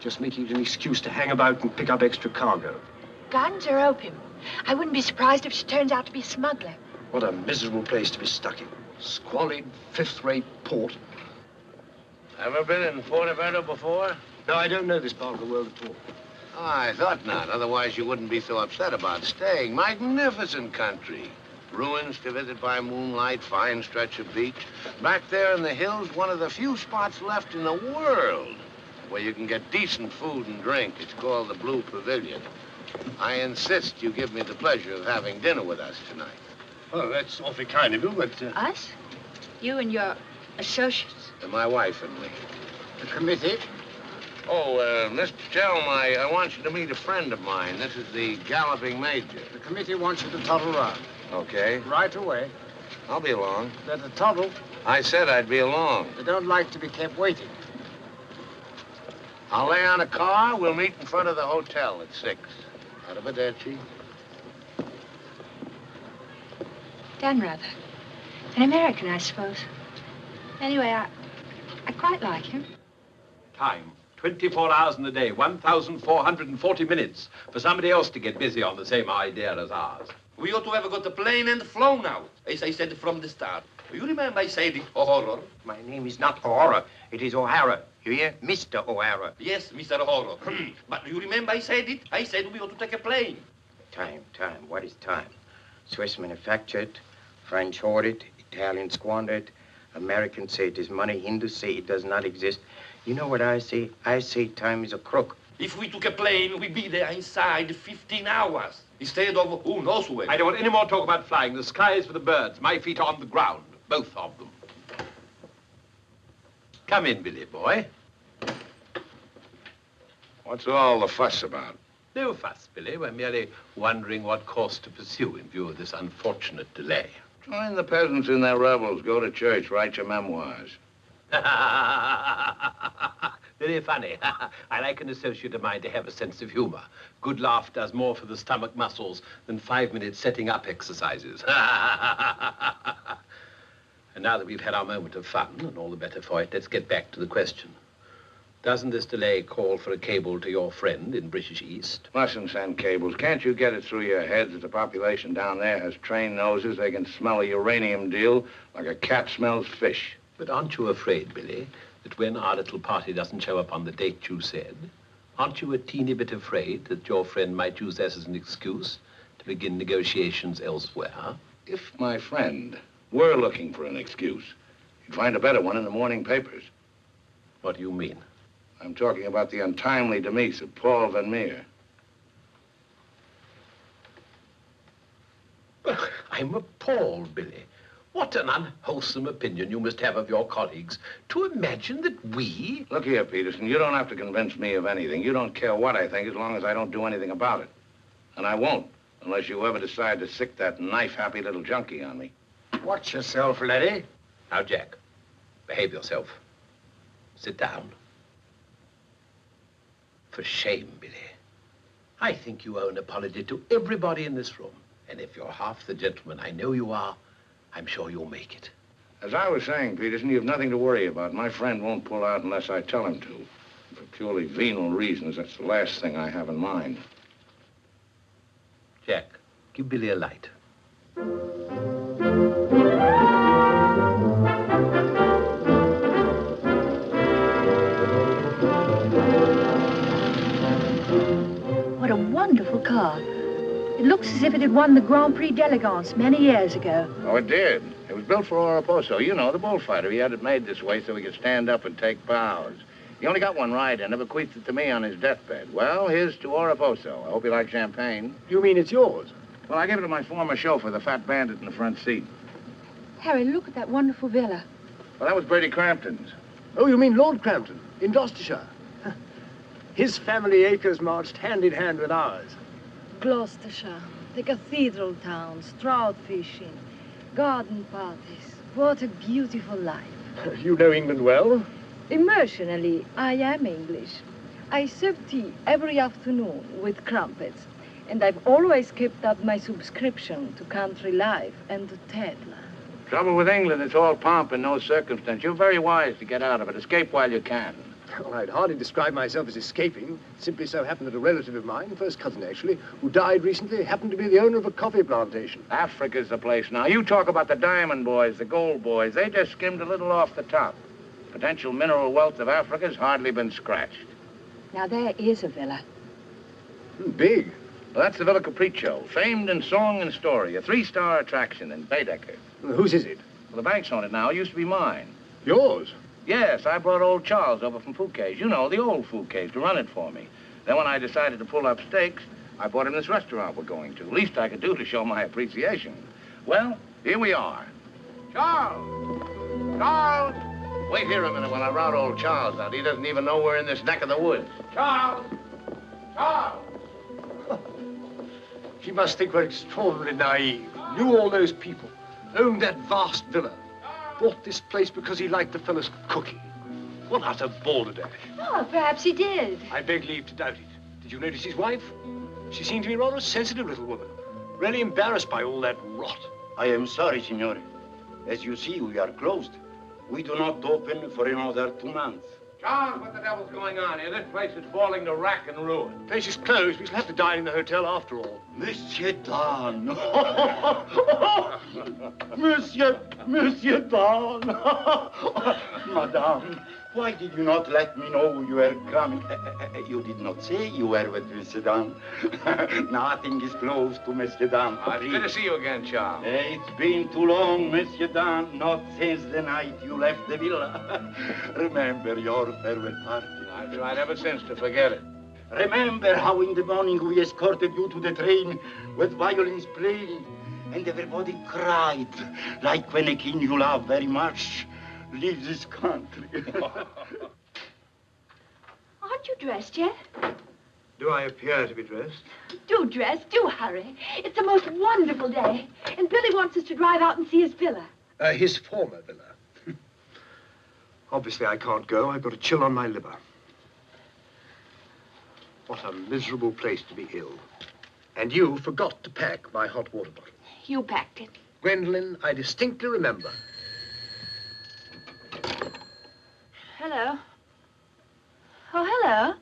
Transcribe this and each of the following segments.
Just making it an excuse to hang about and pick up extra cargo. Guns or opium? I wouldn't be surprised if she turns out to be a smuggler. What a miserable place to be stuck in. Squalid, fifth-rate port. Ever been in Fuerteventura before? No, I don't know this part of the world at all. Oh, I thought not. Otherwise, you wouldn't be so upset about staying. Magnificent country. Ruins to visit by moonlight, fine stretch of beach. Back there in the hills, one of the few spots left in the world where you can get decent food and drink. It's called the Blue Pavilion. I insist you give me the pleasure of having dinner with us tonight. Oh, that's awfully kind of you, but... Us? You and your associates? And my wife and me. The committee? Oh, Mr. Chelm, I want you to meet a friend of mine. This is the Galloping Major. The committee wants you to toddle round. Okay. Right away. I'll be along. Better toddle. I said I'd be along. They don't like to be kept waiting. I'll lay on a car. We'll meet in front of the hotel at 6. Arrivederci. Dan Rather. An American, I suppose. Anyway, I quite like him. Time. 24 hours in the day, 1,440 minutes for somebody else to get busy on the same idea as ours. We ought to have got the plane and flown out, as I said from the start. You remember I said it, O'Hara? My name is not O'Hara. It is O'Hara. You hear? Mr. O'Hara. Yes, Mr. O'Hara. But you remember I said it? I said we ought to take a plane. Time. What is time? Swiss manufactured, French hoarded, Italian squandered, Americans say it is money, Hindus say it does not exist. You know what I say? I say time is a crook. If we took a plane, we'd be there inside 15 hours, instead of who knows where. I don't want any more talk about flying. The sky is for the birds. My feet are on the ground, both of them. Come in, Billy boy. What's all the fuss about? No fuss, Billy. We're merely wondering what course to pursue in view of this unfortunate delay. Join the peasants in their revels. Go to church. Write your memoirs. Very funny. I like an associate of mine to have a sense of humor. Good laugh does more for the stomach muscles than 5-minute setting up exercises. And now that we've had our moment of fun, and all the better for it, let's get back to the question. Doesn't this delay call for a cable to your friend in British East? Mustn't send cables. Can't you get it through your heads that the population down there has trained noses? They can smell a uranium deal like a cat smells fish. But aren't you afraid, Billy, that when our little party doesn't show up on the date you said, aren't you a teeny bit afraid that your friend might use this as an excuse to begin negotiations elsewhere? If my friend were looking for an excuse, you'd find a better one in the morning papers. What do you mean? I'm talking about the untimely demise of Paul Van Meer. I'm appalled, Billy. What an unwholesome opinion you must have of your colleagues to imagine that we... Look here, Peterson, you don't have to convince me of anything. You don't care what I think as long as I don't do anything about it. And I won't, unless you ever decide to sick that knife-happy little junkie on me. Watch yourself, laddie. Now, Jack, behave yourself. Sit down. For shame, Billy. I think you owe an apology to everybody in this room. And if you're half the gentleman I know you are, I'm sure you'll make it. As I was saying, Peterson, you've nothing to worry about. My friend won't pull out unless I tell him to. For purely venal reasons, that's the last thing I have in mind. Jack, give Billy a light. What a wonderful car. It looks as if it had won the Grand Prix d'Elegance many years ago. Oh, it did. It was built for Oraposo. You know, the bullfighter. He had it made this way so he could stand up and take bows. He only got one ride and bequeathed it to me on his deathbed. Well, here's to Oraposo. I hope you like champagne. You mean it's yours? Well, I gave it to my former chauffeur, the fat bandit in the front seat. Harry, look at that wonderful villa. Well, that was Bertie Crampton's. Oh, you mean Lord Crampton, in Gloucestershire? His family acres marched hand in hand with ours. Gloucestershire, the cathedral towns, trout fishing, garden parties. What a beautiful life. You know England well? Emotionally, I am English. I serve tea every afternoon with crumpets, and I've always kept up my subscription to Country Life and to Tedler. Trouble with England, it's all pomp and no circumstance. You're very wise to get out of it. Escape while you can. Well, I'd hardly describe myself as escaping. It simply so happened that a relative of mine, first cousin actually, who died recently, happened to be the owner of a coffee plantation. Africa's the place now. You talk about the diamond boys, the gold boys. They just skimmed a little off the top. Potential mineral wealth of Africa's hardly been scratched. Now, there is a villa. Big. Well, that's the Villa Capriccio, famed in song and story, a 3-star attraction in Baedeker. Well, whose is it? Well, the bank's on it now. It used to be mine. Yours? Yes, I brought old Charles over from Fouquet's. You know, the old Fouquet's, to run it for me. Then when I decided to pull up stakes, I bought him this restaurant we're going to. Least I could do to show my appreciation. Well, here we are. Charles! Charles! Wait here a minute while I rout old Charles out. He doesn't even know we're in this neck of the woods. Charles! Charles! He must think we're extraordinarily naive. Knew all those people. Owned that vast villa. Bought this place because he liked the fellow's cooking. What utter balderdash. Oh, perhaps he did. I beg leave to doubt it. Did you notice his wife? She seemed to be rather a sensitive little woman. Really embarrassed by all that rot. I am sorry, signore. As you see, we are closed. We do not open for another 2 months. Charles, what the devil's going on here? This place is falling to rack and ruin. Place is closed. We shall have to dine in the hotel after all. Monsieur Dan. Monsieur Dan. Madame, why did you not let me know you were coming? You did not say you were with Monsieur Dan. Nothing is close to Monsieur Dan. It's good to see you again, Charles. It's been too long, Monsieur Dan. Not since the night you left the villa. Remember your farewell party. I've tried ever since to forget it. Remember how in the morning we escorted you to the train with violins playing and everybody cried like when a king you love very much leaves this country. Aren't you dressed yet? Do I appear to be dressed? Do dress, do hurry. It's the most wonderful day. And Billy wants us to drive out and see his villa. His former villa. Obviously, I can't go. I've got a chill on my liver. What a miserable place to be ill. And you forgot to pack my hot water bottle. You packed it. Gwendolyn, I distinctly remember. Hello. Oh, hello.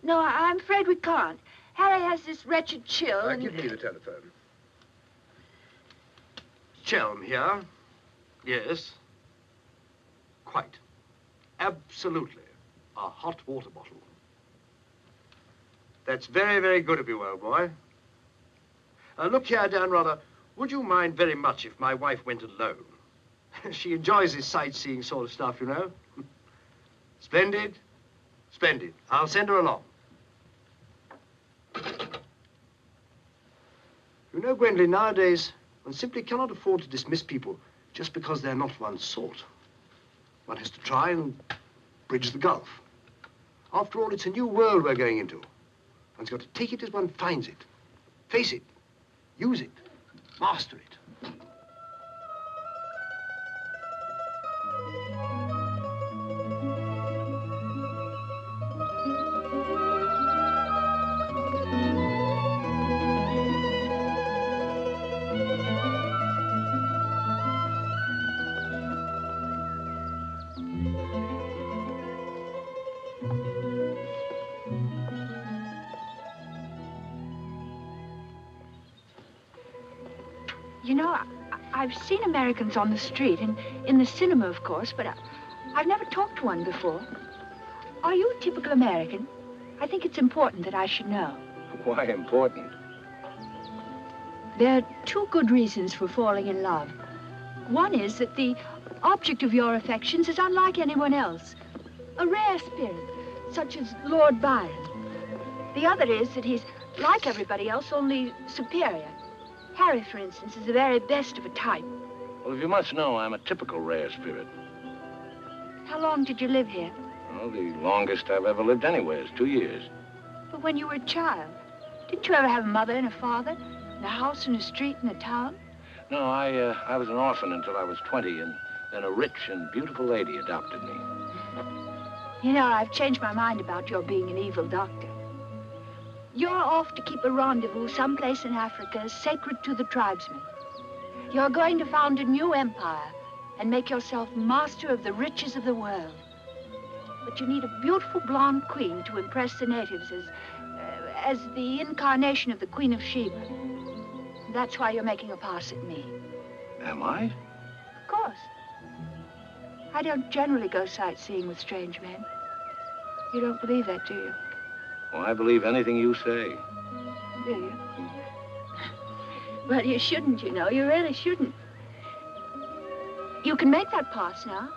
No, I'm afraid we can't. Harry has this wretched chill and... Give me the telephone. Chelm here. Yes. Quite. Absolutely. A hot water bottle. That's very, very good of you, old boy. Look here, Dan, rather, would you mind very much if my wife went alone? She enjoys this sightseeing sort of stuff, you know. Splendid. Splendid. I'll send her along. You know, Gwendolyn, nowadays, one simply cannot afford to dismiss people just because they're not one's sort. One has to try and bridge the gulf. After all, it's a new world we're going into. One's got to take it as one finds it. Face it. Use it. Master it. You know, I've seen Americans on the street and in the cinema, of course, but I've never talked to one before. Are you a typical American? I think it's important that I should know. Why important? There are 2 good reasons for falling in love. One is that the object of your affections is unlike anyone else. A rare spirit, such as Lord Byron. The other is that he's like everybody else, only superior. Harry, for instance, is the very best of a type. Well, if you must know, I'm a typical rare spirit. How long did you live here? Well, the longest I've ever lived anywhere is 2 years. But when you were a child, didn't you ever have a mother and a father? And a house and a street and a town? No, I was an orphan until I was 20, and then a rich and beautiful lady adopted me. You know, I've changed my mind about your being an evil doctor. You're off to keep a rendezvous someplace in Africa sacred to the tribesmen. You're going to found a new empire and make yourself master of the riches of the world. But you need a beautiful blonde queen to impress the natives as the incarnation of the Queen of Sheba. That's why you're making a pass at me. Am I? Of course. I don't generally go sightseeing with strange men. You don't believe that, do you? Well, I believe anything you say. Do you? Well, you shouldn't, you know. You really shouldn't. You can make that pass now.